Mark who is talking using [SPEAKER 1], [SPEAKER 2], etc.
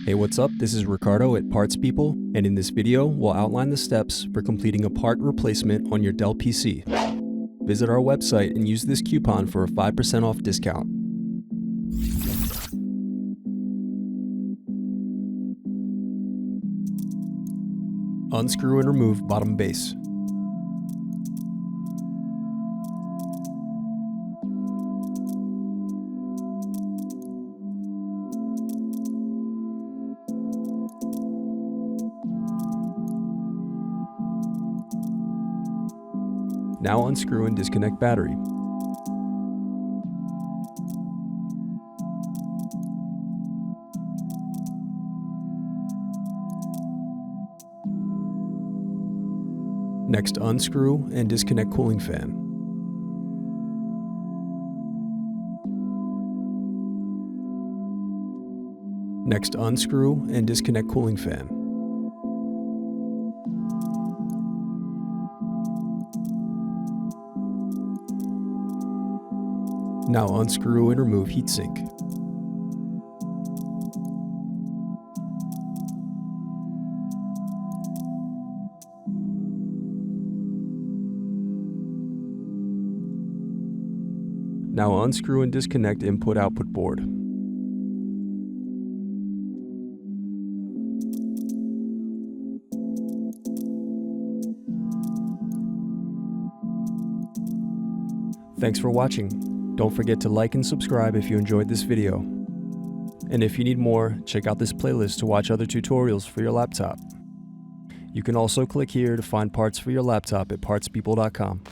[SPEAKER 1] Hey, what's up? This is Ricardo at Parts People, and in this video, we'll outline the steps for completing a part replacement on your Dell PC. Visit our website and use this coupon for a 5% off discount. Unscrew and remove bottom base. Now unscrew and disconnect battery. Next, unscrew and disconnect cooling fan. Next, unscrew and disconnect cooling fan. Now unscrew and remove heatsink. Now unscrew and disconnect input-output board. Thanks for watching. Don't forget to like and subscribe if you enjoyed this video. And if you need more, check out this playlist to watch other tutorials for your laptop. You can also click here to find parts for your laptop at partspeople.com.